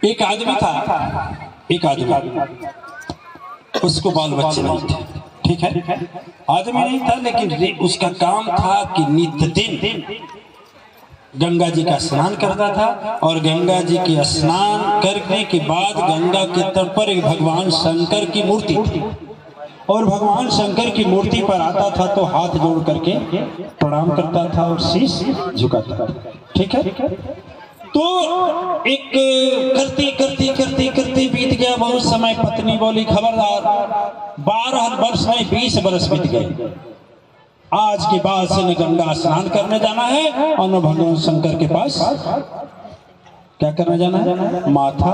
एक आदमी था, एक आदमी, उसको बाल बच्चे नहीं थे, ठीक है, आदमी नहीं था, लेकिन उसका काम था कि नित्य दिन गंगा जी का स्नान करता था और गंगा जी के स्नान करने के बाद गंगा के तट पर एक भगवान शंकर की मूर्ति थी और भगवान शंकर की मूर्ति पर आता था तो हाथ जोड़ करके प्रणाम करता था और शीश झुकाता था, ठीक है। तो एक करते बीत गया बहुत समय। पत्नी बोली, खबरदार, 12 वर्ष में 20 वर्ष बीत गए, आज के बाद से न गंगा स्नान करने जाना है और न भगवान शंकर के पास क्या करने जाना है, माथा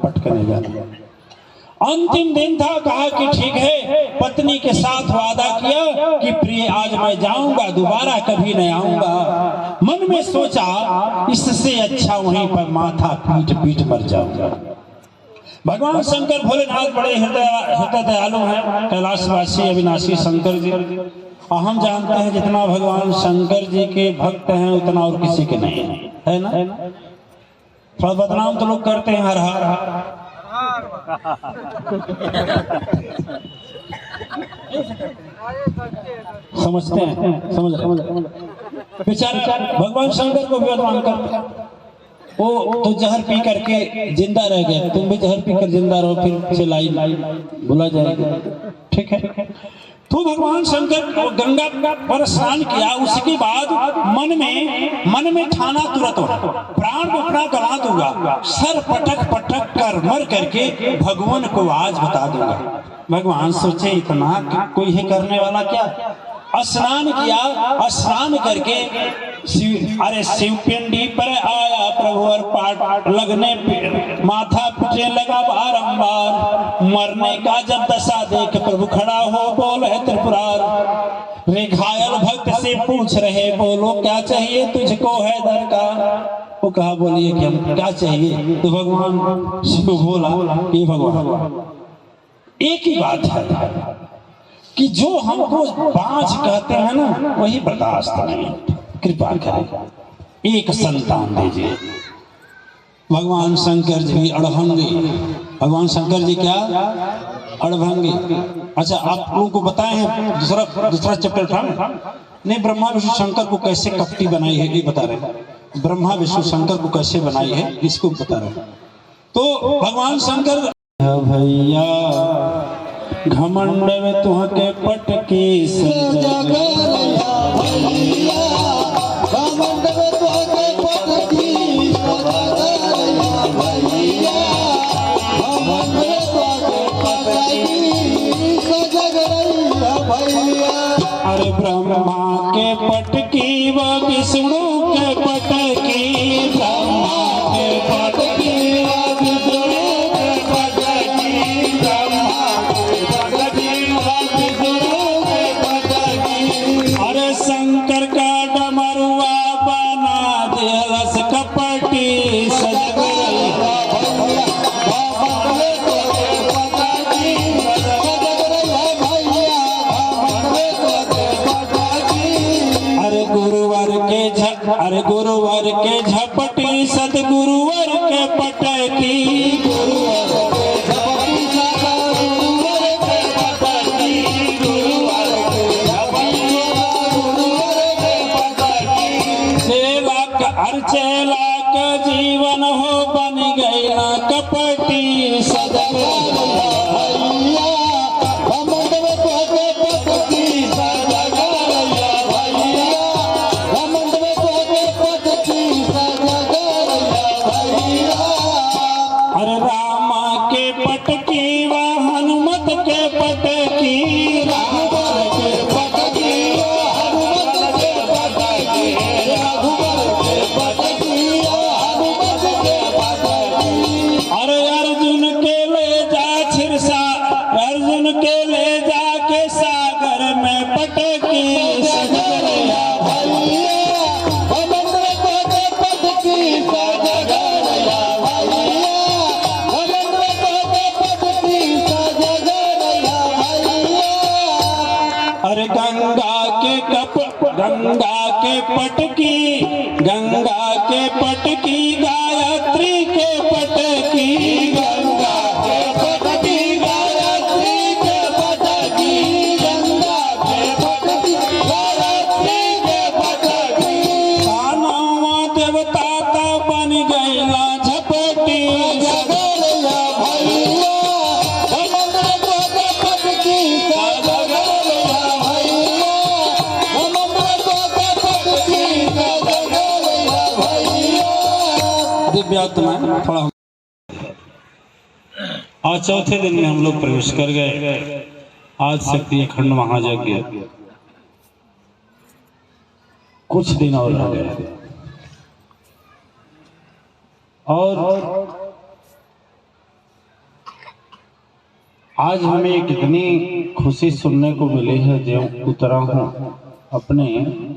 पटकने जाना है। अंतिम दिन था, कहा कि ठीक है, पत्नी के साथ वादा किया कि प्रिय आज मैं जाऊंगा, दोबारा कभी नहीं आऊंगा। मन में सोचा इससे अच्छा वहीं पर माथा पीट मर जाऊंगा। भगवान शंकर भोलेनाथ बड़े हृदय दयालु हैं, कैलाशवासी अविनाशी शंकर जी। हम जानते हैं जितना भगवान शंकर जी के भक्त हैं उतना और किसी के नहीं है ना। थोड़ा बदनाम तो लोग करते हैं, हर हर समझते हैं, समझ बेचारा भगवान शंकर को भी बदनाम करते। वो तो जहर पी करके जिंदा रह गए, तुम भी जहर पीकर जिंदा रहो, फिर से लाई भुला जाएगा, ठीक है। तो भगवान शंकर को गंगा पर स्नान किया, उसके बाद मन में ठाना तुरंत हो, प्राण को अपना गला दूंगा, सर पटक कर मर करके भगवान को आज बता दूंगा। भगवान सोचे इतना कोई है करने वाला क्या। स्नान किया, स्नान करके शिवपिंडी पर आया प्रभु और पाट लगने माथा पिटने लगा बारंबार। मरने का जब दशा देख प्रभु खड़ा हो बोले त्रिपुरार। रे घायल भक्त से पूछ रहे, बोलो क्या चाहिए तुझको है दरकार। वो कहा, बोलिए कि हम क्या चाहिए। तो भगवान शिव बोला, ये भगवान एक ही बात है कि जो हमको बाँझ कहते हैं ना वही बर्दाश्त नहीं, कृपा करें एक संतान दीजिए। भगवान शंकर जी अड़भंगी, भगवान शंकर जी क्या अड़भंगी। अच्छा, आप लोगों को बताए हैं दूसरा चैप्टर था नहीं, ब्रह्मा विष्णु शंकर को कैसे कपटी बनाई है ये बता रहे। ब्रह्मा विष्णु शंकर को कैसे बनाई है इसको बता रहे। तो भगवान शंकर भैया घमंड में तुहके पटकी अरे ब्रह्मा के पटकी व विष्णु के पटकी, ब्रह्मा के पटकी व विष्णु के पटकी, ब्रह्मा के पटकी व विष्णु के पटकी। अरे शंकर का डमरुआ बना दिलस कपटी सजग। अरे गुरुवर के झपटी सतगुरुवर के पटकी, सेवा का अर्चेला का जीवन हो बन गई ना कपटी सदगुरु। अरे रामा के पटकी व हनुमत के पटकी, रघुवर के पटकी व हनुमत के पटकी, रघुवर के पटकी व हनुमत के पटकी। अरे अर्जुन के ले जा पट की गायत्री के पट की गंगा के पट की गायत्री के पट की गंगा के पट की गायत्री के पट की कानवा देवता ता बन गईला झपटी जगरिया भैया मंत्र को पट की जगरिया भैया मंत्र को पट की जगरिया भैया। दिव्यात्मा थोड़ा आज चौथे दिन में हम लोग प्रवेश कर गए। आज शक्ति अखंड महायज्ञ कुछ दिन और रह गए और आज हमें कितनी खुशी सुनने को मिली है। जो उतरा हूँ अपने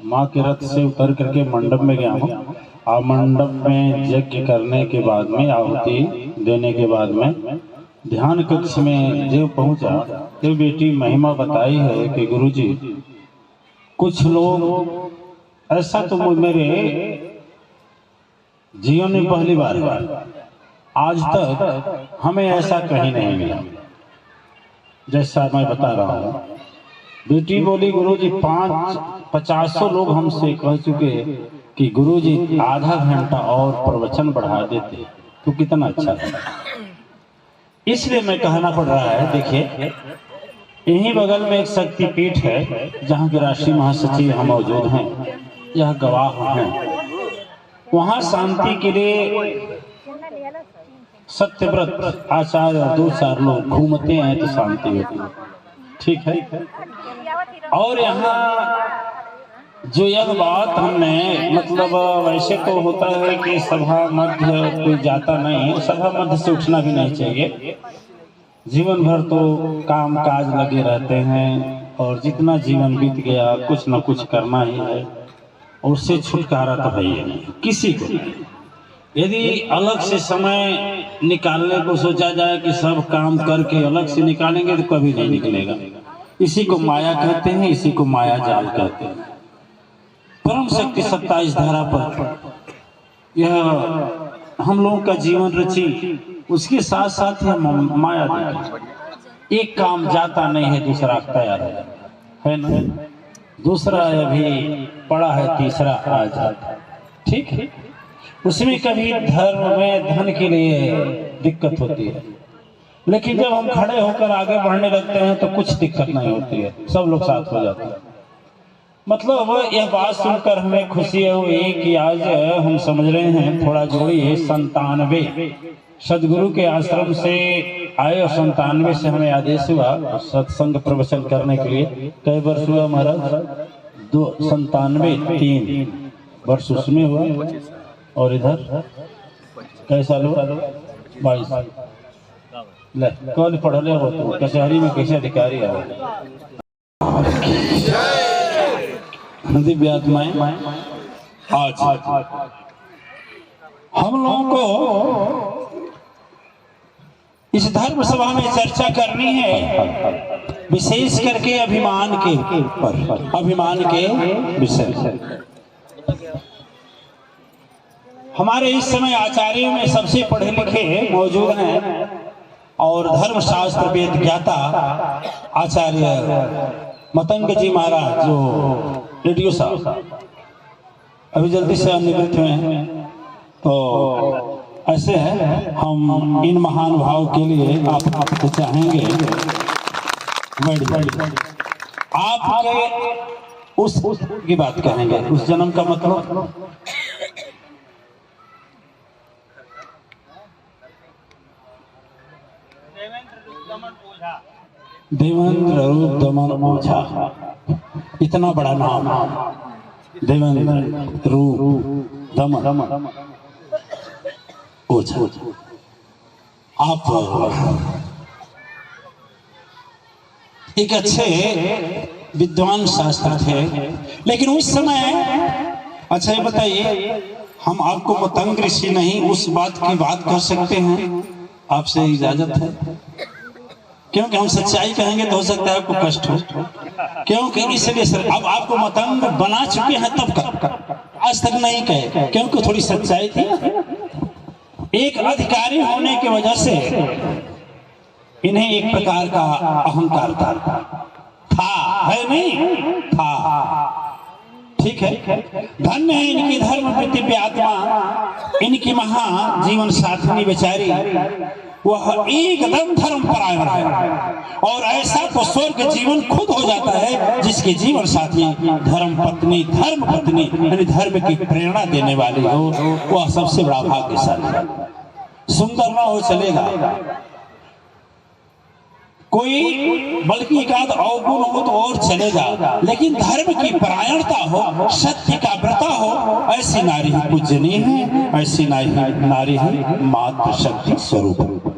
माँ के रथ से उतर करके मंडप में गया हूँ और मंडप में यज्ञ करने के बाद में आहुति देने के बाद में ध्यान कक्ष में जो पहुंचा तो बेटी महिमा बताई है कि गुरुजी कुछ लोग ऐसा तो मेरे जीवन में पहली बार आज तक हमें ऐसा कहीं नहीं मिला जैसा मैं बता रहा हूँ। बेटी बोली गुरुजी 500 लोग हमसे कह चुके कि गुरुजी आधा घंटा और प्रवचन बढ़ा देते तो कितना अच्छा है। इसलिए मैं कहना पड़ रहा है। देखिए यहीं बगल में एक शक्तिपीठ है जहाँ की राष्ट्रीय महासचिव हम मौजूद हैं, यह गवाह हैं। वहाँ शांति के लिए सत्यव्रत आचार्य और 2-4 लोग घूमते हैं तो शांति होती है, ठीक है। और यहाँ जो यह बात हमने मतलब वैसे तो होता है कि सभा मध्य कोई जाता नहीं, सभा मध्य से उठना भी नहीं चाहिए। जीवन भर तो काम काज लगे रहते हैं और जितना जीवन बीत गया कुछ न कुछ करना ही है और उससे छुटकारा तो है ही नहीं किसी को। यदि अलग से समय निकालने को सोचा जाए कि सब काम करके अलग से निकालेंगे तो कभी नहीं निकलेगा। इसी को माया कहते हैं, इसी को माया जाल कहते हैं। परम शक्ति 27 धारा पर यह हम लोगों का जीवन रची, उसके साथ साथ ही हम माया देखें। एक काम जाता नहीं है दूसरा तैयार है ना, दूसरा अभी पड़ा है तीसरा आ जाता, ठीक है। उसमें कभी धर्म में धन के लिए दिक्कत होती है, लेकिन जब हम खड़े होकर आगे बढ़ने लगते हैं तो कुछ दिक्कत नहीं होती है, सब लोग साथ हो जाते हैं। मतलब यह बात सुनकर हमें खुशी हुई कि आज हम समझ रहे हैं, थोड़ा जोड़िए 97 सदगुरु के आश्रम से आए और 97 से हमें आदेश हुआ सत्संग प्रवचन करने के लिए। कई वर्ष हुआ महाराज? 97 वर्ष उसमें हुआ। और इधर कैसा साल हुआ? 22। कल पढ़ले हो तो कचहरी में कैसे अधिकारी है। दिव्यात्माएं आज हम लोगों को इस धर्म सभा में चर्चा करनी है, विशेष करके अभिमान के ऊपर, अभिमान के विषय। हमारे इस समय आचार्यों में सबसे पढ़े लिखे मौजूद हैं और धर्मशास्त्र वेद ज्ञाता आचार्य मतंग जी महाराज जो रेडियो साहब अभी जल्दी से निवृत्त हुए हैं। तो ऐसे है, हम इन महान भाव के लिए आपको चाहेंगे आपके उस की बात कहेंगे, उस जन्म का मतलब देवेंद्र रूप दमन ओझा, इतना बड़ा नाम देवेंद्र रूप दमन ओझा। आप एक अच्छे विद्वान शास्त्र थे, लेकिन उस समय अच्छा ये बताइए, हम आपको मतंग ऋषि नहीं उस बात की बात कर सकते हैं? आपसे इजाजत है? क्योंकि हम सच्चाई कहेंगे तो हो सकता है आपको कष्ट हो, क्योंकि इसलिए सर अब आपको मतंग बना चुके हैं तब का आज तक नहीं कहे, क्योंकि थोड़ी सच्चाई थी। एक अधिकारी होने की वजह से इन्हें एक प्रकार का अहंकार था, है नहीं था, ठीक है। धन्य है इनकी धर्म दिव्य आत्मा, इनकी महा जीवन साथिनी बेचारी, वह एकदम धर्म परायण है। और ऐसा तो स्वर्ग जीवन खुद हो जाता है जिसके जीवन साथी धर्म पत्नी यानी धर्म की प्रेरणा देने वाली हो, वह सबसे बड़ा भाग्यशाली। सुंदर ना हो चलेगा कोई, बल्कि एक आध अवगुण हो तो और चलेगा, लेकिन धर्म की परायणता हो, सत्य का व्रता हो, ऐसी नारी ही पूजनीय है, ऐसी नारी ही मातृ शक्ति स्वरूप।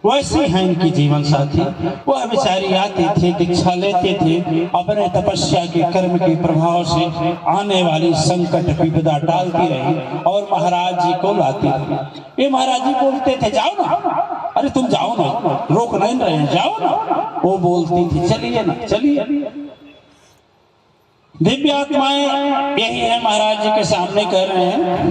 वैसी है इनकी जीवन साथी। वह बेचारी आते थे, दीक्षा लेते थे, अपने तपस्या के कर्म के प्रभाव से आने वाली संकट विपदा टालती रही और महाराज जी को लाती थी। ये महाराज जी बोलते थे जाओ ना, अरे तुम जाओ ना, रोक नहीं रहे हैं, जाओ ना। वो बोलती थी चलिए ना, चलिए। दिव्य आत्माएं यही है, महाराज जी के सामने कर रहे हैं।